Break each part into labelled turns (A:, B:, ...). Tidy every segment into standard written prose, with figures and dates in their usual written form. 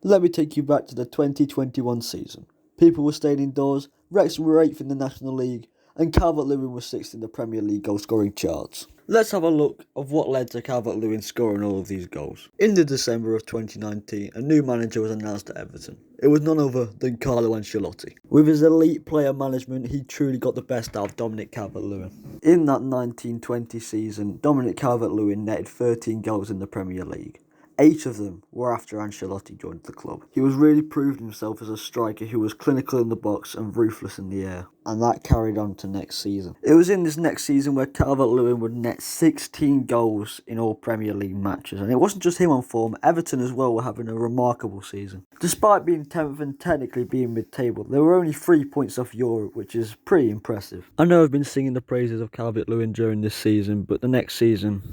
A: Let me take you back to the 2021 season. People were staying indoors, Wrexham were 8th in the National League, and Calvert-Lewin was 6th in the Premier League goal-scoring charts. Let's have a look of what led to Calvert-Lewin scoring all of these goals. In the December of 2019, a new manager was announced at Everton. It was none other than Carlo Ancelotti. With his elite player management, he truly got the best out of Dominic Calvert-Lewin. In that 1920 season, Dominic Calvert-Lewin netted 13 goals in the Premier League. 8 of them were after Ancelotti joined the club. He was really proved himself as a striker who was clinical in the box and ruthless in the air, and that carried on to next season. It was in this next season where Calvert-Lewin would net 16 goals in all Premier League matches, and it wasn't just him on form, Everton as well were having a remarkable season. Despite being 10th and technically being mid-table, they were only 3 points off Europe, which is pretty impressive. I know I've been singing the praises of Calvert-Lewin during this season, but the next season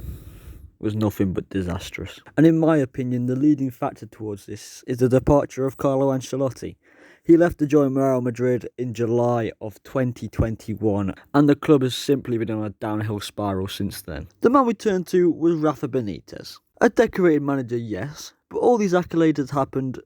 A: was nothing but disastrous. And in my opinion, the leading factor towards this is the departure of Carlo Ancelotti. He left to join Real Madrid in July of 2021, and the club has simply been on a downhill spiral since then. The man we turned to was Rafa Benitez. A decorated manager, yes, but all these accolades happened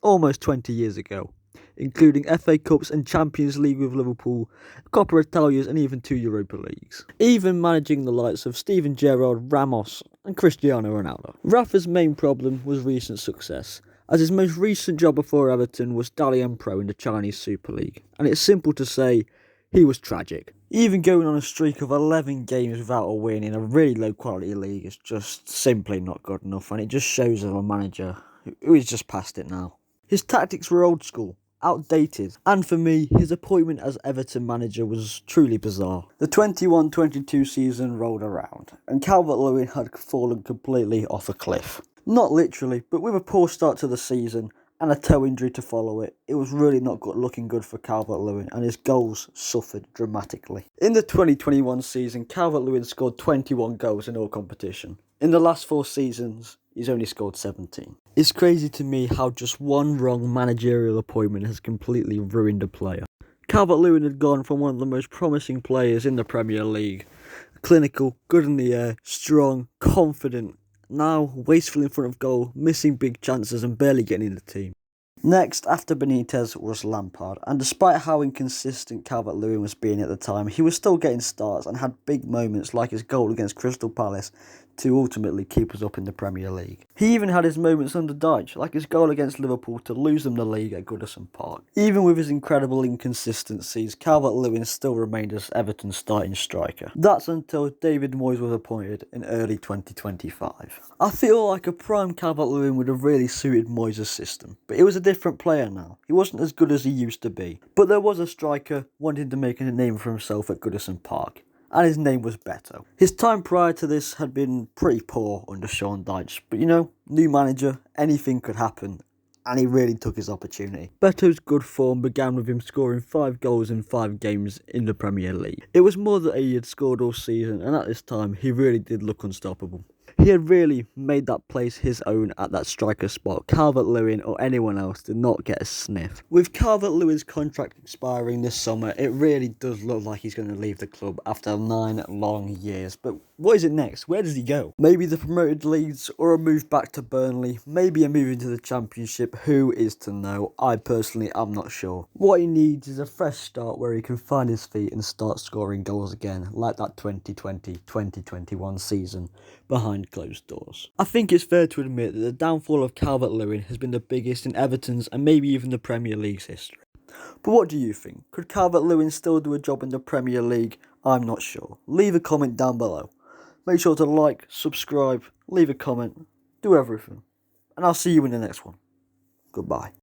A: almost 20 years ago, including FA Cups and Champions League with Liverpool, Coppa Italias and even 2 Europa Leagues. Even managing the likes of Steven Gerrard, Ramos and Cristiano Ronaldo. Rafa's main problem was recent success, as his most recent job before Everton was Dalian Pro in the Chinese Super League, and it's simple to say he was tragic. Even going on a streak of 11 games without a win in a really low quality league is just simply not good enough, and it just shows of a manager who is just past it now. His tactics were old school, outdated, and for me, his appointment as Everton manager was truly bizarre. The 21-22 season rolled around, and Calvert-Lewin had fallen completely off a cliff. Not literally, but with a poor start to the season and a toe injury to follow it, it was really not looking good for Calvert-Lewin, and his goals suffered dramatically. In the 2021 season, Calvert-Lewin scored 21 goals in all competition. In the last 4 seasons, he's only scored 17. It's crazy to me how just one wrong managerial appointment has completely ruined a player. Calvert-Lewin had gone from one of the most promising players in the Premier League. Clinical, good in the air, strong, confident, now wasteful in front of goal, missing big chances and barely getting in the team. Next, after Benitez, was Lampard, and despite how inconsistent Calvert-Lewin was being at the time, he was still getting starts and had big moments like his goal against Crystal Palace to ultimately keep us up in the Premier League. He even had his moments under Dyche, like his goal against Liverpool to lose them the league at Goodison Park. Even with his incredible inconsistencies, Calvert-Lewin still remained as Everton's starting striker. That's until David Moyes was appointed in early 2025. I feel like a prime Calvert-Lewin would have really suited Moyes' system, but he was a different player now. He wasn't as good as he used to be. But there was a striker wanting to make a name for himself at Goodison Park, and his name was Beto. His time prior to this had been pretty poor under Sean Dyche, but new manager, anything could happen, and he really took his opportunity. Beto's good form began with him scoring 5 goals in 5 games in the Premier League. It was more that he had scored all season, and at this time he really did look unstoppable. He had really made that place his own at that striker spot. Calvert-Lewin or anyone else did not get a sniff. With Calvert-Lewin's contract expiring this summer, it really does look like he's going to leave the club after 9 long years. But what is it next? Where does he go? Maybe the promoted Leeds, or a move back to Burnley, maybe a move into the Championship. Who is to know? I personally am not sure. What he needs is a fresh start where he can find his feet and start scoring goals again, like that 2020-2021 season behind closed doors. I think it's fair to admit that the downfall of Calvert-Lewin has been the biggest in Everton's and maybe even the Premier League's history. But what do you think? Could Calvert-Lewin still do a job in the Premier League? I'm not sure. Leave a comment down below. Make sure to like, subscribe, leave a comment, do everything. And I'll see you in the next one. Goodbye.